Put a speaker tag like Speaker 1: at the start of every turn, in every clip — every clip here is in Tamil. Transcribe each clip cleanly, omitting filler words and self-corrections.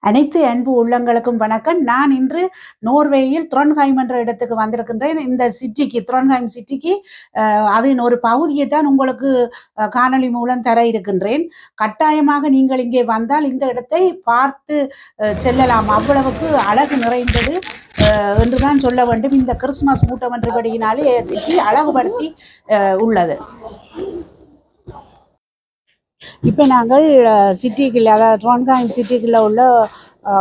Speaker 1: அனைத்து அன்பு உள்ளங்களுக்கும் வணக்கம். நான் இன்று நோர்வேயில் த்ரோன்ஹைம் என்ற இடத்துக்கு வந்திருக்கின்றேன். இந்த சிட்டிக்கு, த்ரோன்ஹைம் சிட்டிக்கு அதன் ஒரு பகுதியை தான் உங்களுக்கு காணொளி மூலம் தர இருக்கின்றேன். கட்டாயமாக நீங்கள் இங்கே வந்தால் இந்த இடத்தை பார்த்து செல்லலாம். அவ்வளவுக்கு அழகு நிறைந்தது என்றுதான் சொல்ல வேண்டும். இந்த கிறிஸ்துமஸ் மூட்டம் என்றபடியினாலே சிட்டி அழகுபடுத்தி உள்ளது. இப்போ நாங்கள் சிட்டிக்குள்ளே, அதாவது ட்ரோன்ஹைம் சிட்டிக்குள்ளே உள்ள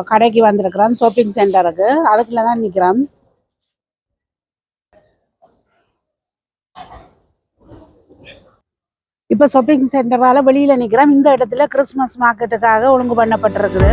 Speaker 1: கடைக்கு வந்திருக்கிறோம். ஷாப்பிங் சென்டருக்கு அதுக்குள்ளே தான் நிற்கிறோம். இப்போ ஷாப்பிங் சென்டரால் வெளியில் நிற்கிறோம். இந்த இடத்துல கிறிஸ்மஸ் மார்க்கெட்டுக்காக ஒழுங்கு பண்ணப்பட்டிருக்குது.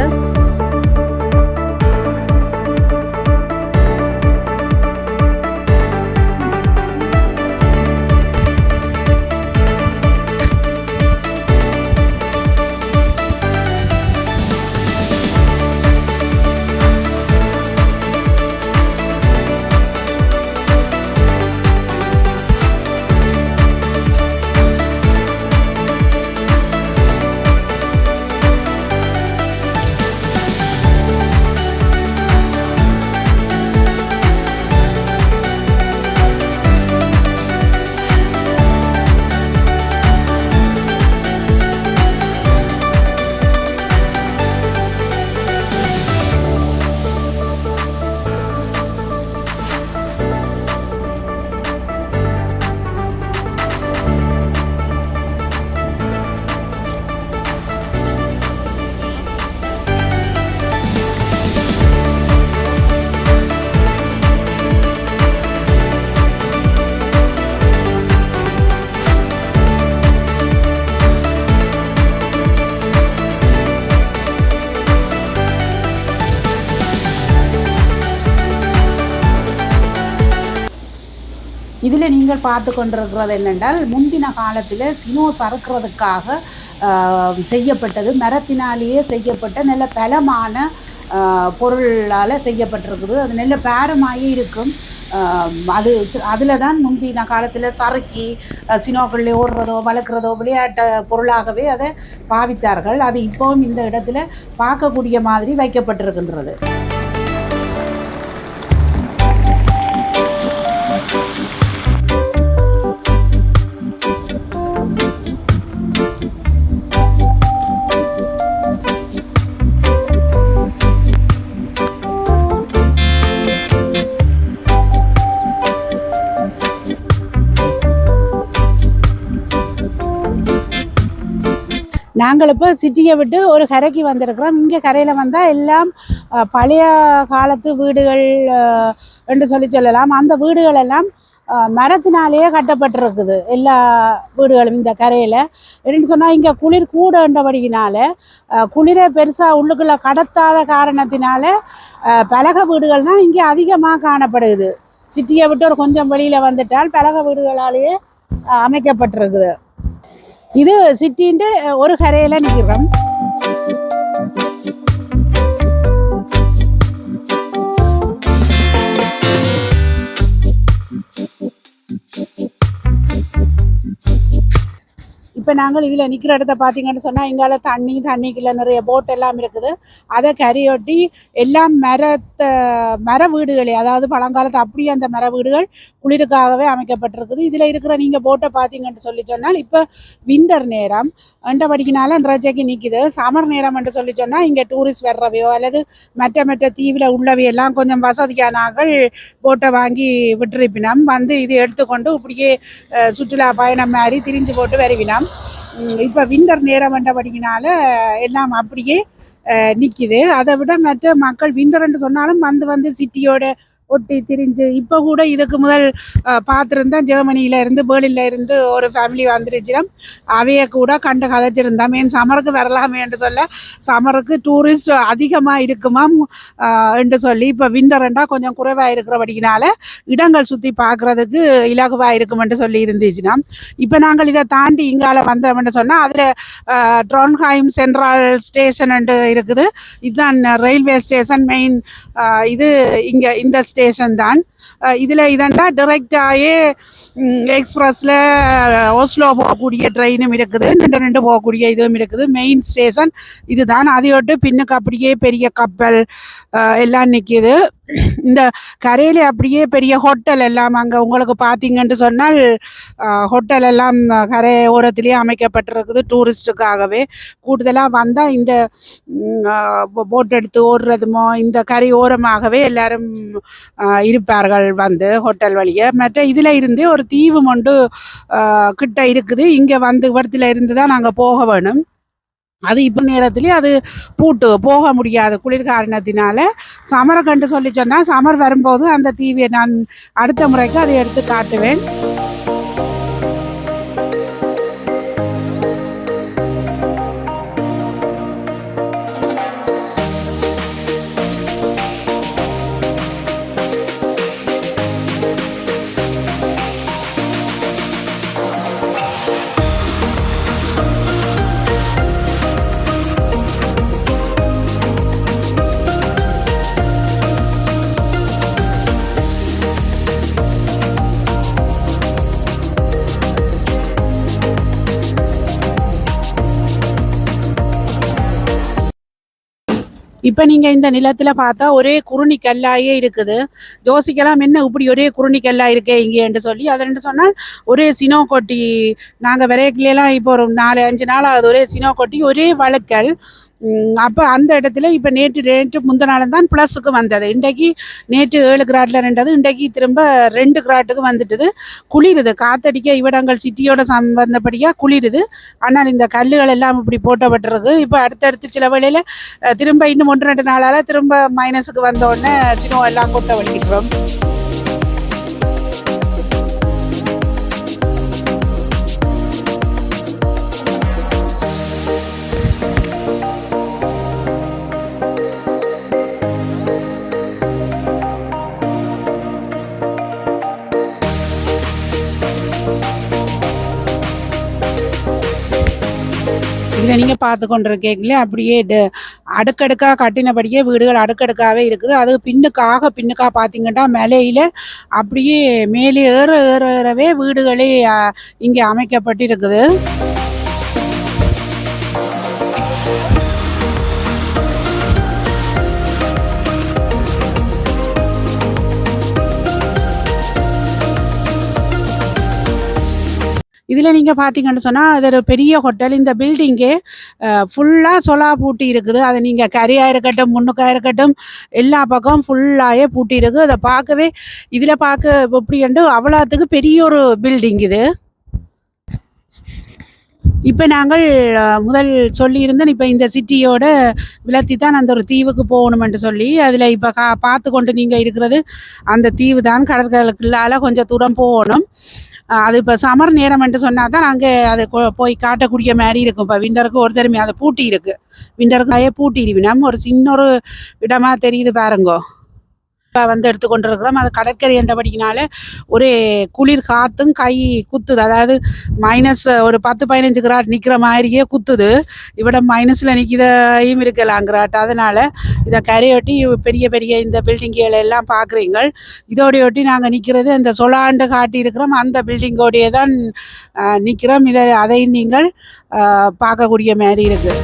Speaker 1: இதில் நீங்கள் பார்த்து கொண்டிருக்கிறது என்னென்றால், முந்தின காலத்தில் சினோ சறுக்கிறதுக்காக செய்யப்பட்டது, மரத்தினாலேயே செய்யப்பட்ட நல்ல பலமான பொருளால் செய்யப்பட்டிருக்குது. அது நல்ல பேரமாகவே இருக்கும். அதில் தான் முந்தின காலத்தில் சறுக்கி சினோக்களில் ஓடுறதோ வளர்க்குறதோ விளையாட்டு பொருளாகவே அதை பாவித்தார்கள். அது இப்போவும் இந்த இடத்துல பார்க்கக்கூடிய மாதிரி வைக்கப்பட்டிருக்கின்றது. நாங்கள் இப்போ சிட்டியை விட்டு ஒரு கரைக்கு வந்திருக்கிறோம். இங்கே கரையில் வந்தால் எல்லாம் பழைய காலத்து வீடுகள் என்று சொல்லலாம். அந்த வீடுகள் எல்லாம் மரத்தினாலேயே கட்டப்பட்டிருக்குது. எல்லா வீடுகளும் இந்த கரையில் என்னென்னு சொன்னால், இங்கே குளிர் கூடன்றபடியினால குளிரை பெருசாக உள்ளுக்குள்ளே கடத்தாத காரணத்தினால பலகை வீடுகள் தான் இங்கே அதிகமாக காணப்படுது. சிட்டியை விட்டு ஒரு கொஞ்சம் வெளியில் வந்துட்டால் பலகை வீடுகளாலேயே அமைக்கப்பட்டிருக்குது. இது சிட்டின்ட்டு ஒரு கரையில் நிற்கிறோம். இப்போ நாங்கள் இதில் நிற்கிற இடத்த பார்த்தீங்கன்னு சொன்னால், இங்கால தண்ணிக்குள்ள நிறைய போட் எல்லாம் இருக்குது. அதை கரையொட்டி எல்லாம் மர வீடுகளே, அதாவது பழங்காலத்து அப்படியே அந்த மர வீடுகள் குளிருக்காகவே அமைக்கப்பட்டிருக்குது. இதில் இருக்கிற நீங்கள் போட்டை பார்த்தீங்கன்னு சொன்னால், இப்போ விண்டர் நேரம் படிக்கினால ரஜைக்கு நிற்கிது. சமர் நேரம் என்று சொன்னால், இங்கே டூரிஸ்ட் வர்றவையோ அல்லது மற்ற தீவில் உள்ளவையெல்லாம் கொஞ்சம் வசதியானார்கள் போட்டை வாங்கி விட்டுருப்பினோம். வந்து இது எடுத்துக்கொண்டு இப்படியே சுற்றுலா பயணம் மாதிரி திரிஞ்சு போட்டு வருவினோம். இப்போ விண்டர் நேரம் என்றபடியினால எல்லாம் அப்படியே நிற்கிது. அதை விட மற்ற மக்கள் விண்டர்ன்னு சொன்னாலும் வந்து சிட்டியோட ஒட்டி திரிஞ்சு, இப்போ கூட இதுக்கு முதல் பார்த்துருந்தேன். ஜெர்மனியில இருந்து பேர்லின்ல இருந்து ஒரு ஃபேமிலி வந்துருச்சிடும். அவைய கூட கண்டு கதைச்சிருந்தேன். ஏன் சமருக்கு வரலாமே என்று சொல்ல, சமருக்கு டூரிஸ்ட் அதிகமாக இருக்குமாம் என்று சொல்லி, இப்போ விண்டர்ண்டா கொஞ்சம் குறைவாக இருக்கிறபடினால இடங்கள் சுற்றி பார்க்குறதுக்கு இலகுவாக இருக்குமென்று சொல்லி இருந்துச்சுன்னா, இப்போ நாங்கள் இதை தாண்டி இங்கால வந்தோம்னு சொன்னால், அதில் ட்ரோன்ஹைம் சென்ட்ரல் ஸ்டேஷன் இருக்குது. இதுதான் ரயில்வே ஸ்டேஷன் மெயின். இது இங்கே இந்த ஸ்டேஷன் தான். இதில் இதண்டா டிரெக்டாகவே எக்ஸ்பிரஸில் ஓஸ்லோ போகக்கூடிய ட்ரெயினும் இருக்குது, ரெண்டு போகக்கூடிய இதுவும் இருக்குது. மெயின் ஸ்டேஷன் இதுதான். அதையொட்டு பின்னுக்கு அப்படியே பெரிய கப்பல் எல்லாம் நிற்கிது. இந்த கரையில் அப்படியே பெரிய ஹோட்டல் எல்லாம் அங்கே உங்களுக்கு பார்த்தீங்கன்னு சொன்னால் ஹோட்டல் எல்லாம் கரை ஓரத்திலேயே அமைக்கப்பட்டிருக்குது டூரிஸ்ட்டுக்காகவே. கூடுதலாக வந்தால் இந்த போட் எடுத்து ஓடுறதுமோ இந்த கரை ஓரமாகவே எல்லாரும் இருப்பார்கள் வந்து ஹோட்டல் வழியே. மற்ற இதில் இருந்து ஒரு தீவு ஒன்று கிட்ட இருக்குது. இங்கே வந்து இடத்துல இருந்து தான் நாங்கள் போக வேணும். அது இப்போ நேரத்துலேயே அது பூட்டு போக முடியாது குளிர் காரணத்தினால. சமரை கண்டு சொல்லி சொன்னால் சமர் வரும்போது அந்த தீவியை நான் அடுத்த முறைக்கு அதை எடுத்து காட்டுவேன். இப்போ நீங்கள் இந்த நிலத்தில் பார்த்தா ஒரே குருணி கல்லாயே இருக்குது. யோசிக்கலாம் என்ன இப்படி ஒரே குருணி கல்லா இருக்கே இங்கேன்னு சொல்லி. அதுன்னு சொன்னால் ஒரே சினோ கொட்டி நாங்கள் விரைக்கிலாம் இப்போ ஒரு 4-5 நாள் ஆகுது ஒரே சினோ கொட்டி ஒரே வழுக்கல். அப்போ அந்த இடத்துல இப்போ நேற்று முந்தின நாள் தான் ப்ளஸுக்கு வந்தது. இன்றைக்கு நேற்று 7 கிராட்டில் ரெண்டது, இன்றைக்கு திரும்ப 2 கிராட்டுக்கு வந்துட்டுது. குளிருது, காத்தடிக்க இவ்விடங்கள் சிட்டியோட சம்பந்தப்படியாக குளிருது. ஆனால் இந்த கல்லுகள் எல்லாம் இப்படி போட்டப்பட்டிருக்கு. இப்போ அடுத்தடுத்து சில வேளையில் திரும்ப இன்னும் 1-2 நாளால் திரும்ப மைனஸுக்கு வந்தோடனே சினோ எல்லாம் கொட்ட வலிக்கிறோம். இதில் நீங்கள் பார்த்து கொண்டிருக்கீங்களே அப்படியே அடுக்கடுக்காக கட்டினபடியே வீடுகள் அடுக்கடுக்காகவே இருக்குது. அது பின்னுக்காக பார்த்தீங்கன்னா மலையில் அப்படியே மேலே ஏறவே வீடுகளே இங்கே அமைக்கப்பட்டிருக்குது. இதில் நீங்கள் பார்த்தீங்கன்னு சொன்னால் அது ஒரு பெரிய ஹோட்டல். இந்த பில்டிங்கே ஃபுல்லாக சொலா பூட்டி இருக்குது. அதை நீங்கள் கரையாக இருக்கட்டும் முன்னுக்காக இருக்கட்டும் எல்லா பக்கம் ஃபுல்லாகவே பூட்டி இருக்குது. அதை பார்க்கவே இதில் பார்க்க எப்படி என்று அவ்வளோத்துக்கு பெரிய ஒரு பில்டிங் இது. இப்போ நாங்கள் முதல் சொல்லியிருந்தேன், இப்போ இந்த சிட்டியோட விலத்தி தான் அந்த ஒரு தீவுக்கு போகணுமென்று சொல்லி. அதில் இப்போ பார்த்து கொண்டு நீங்கள் இருக்கிறது அந்த தீவு தான். கடற்கரைக்குள்ளால் கொஞ்சம் தூரம் போகணும். அது இப்போ சமர் நேரம் என்று சொன்னால் தான் அங்கே அதை போய் காட்டக்கூடிய மாதிரி இருக்கும். இப்போ விண்டருக்கு ஒரு தருமை அதை பூட்டி இருக்குது. விண்டருக்கு பூட்டிடுவினம் ஒரு சின்ன ஒரு இடமா தெரியுது பாருங்கோ. வந்து எடுத்துக்கொண்டிருக்கிறோம். அது கடற்கரை என்றபடினால ஒரே குளிர் காற்றும் கை குத்துது. அதாவது மைனஸ் ஒரு 10-15 கிராட் நிற்கிற மாதிரியே குத்துது. இவிட மைனஸில் நிற்கிதையும் இருக்கலாங்கிறாட். அதனால் இதை கரையொட்டி பெரிய பெரிய இந்த பில்டிங்குகள் எல்லாம் பார்க்குறீங்க. இதோடையொட்டி நாங்கள் நிற்கிறது இந்த சொலாண்டு காட்டி இருக்கிறோம் அந்த பில்டிங்கோடைய தான் நிற்கிறோம். அதையும் நீங்கள் பார்க்கக்கூடிய மாதிரி இருக்குது.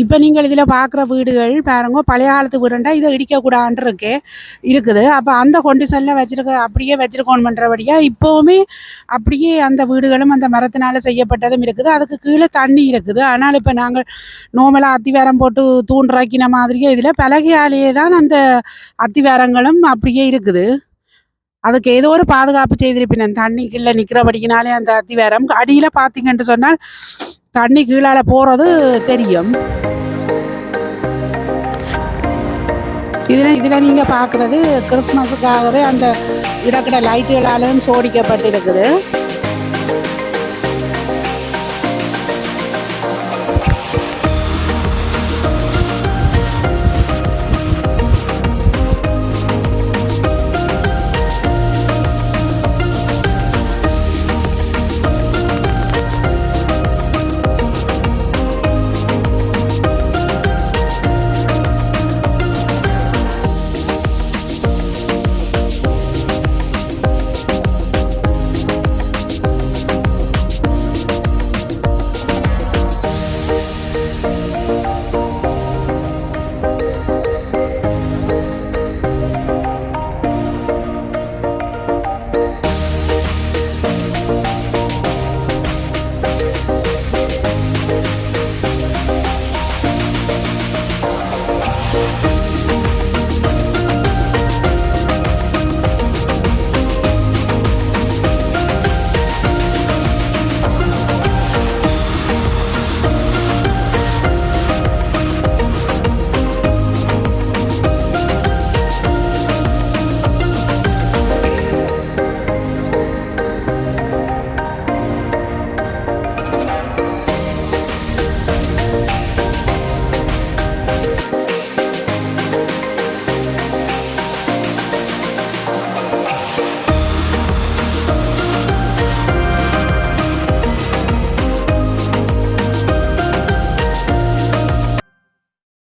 Speaker 1: இப்போ நீங்கள் இதில் பார்க்குற வீடுகள் பாருங்க பழைய காலத்து வீடுண்டா இதை இடிக்கக்கூடாதுன்னு இருக்குது. அப்போ அந்த கொண்டிஷனில் அப்படியே வச்சுருக்கோணுன்றபடியாக இப்போவுமே அப்படியே அந்த வீடுகளும் அந்த மரத்தினால் செய்யப்பட்டதும் இருக்குது. அதுக்கு கீழே தண்ணி இருக்குது. ஆனால் இப்போ நாங்கள் நோமலாக அத்திவாரம் போட்டு தூண்டுறாக்கின மாதிரியே இதில் பலகையாலேயே தான் அந்த அத்திவாரங்களும் அப்படியே இருக்குது. அதுக்கு ஏதோ ஒரு பாதுகாப்பு செய்திருப்பினேன். தண்ணி கீழே நிற்கிறபடிக்கினாலே அந்த அத்திவாரம் அடியில் பார்த்தீங்கன்னு சொன்னால் தண்ணி கீழால் போகிறது தெரியும். இதில் நீங்கள் பார்க்குறது கிறிஸ்மஸுக்காகவே அந்த இடக்கடை லைட்டுகளாலும் சோடிக்கப்பட்டு இருக்குது.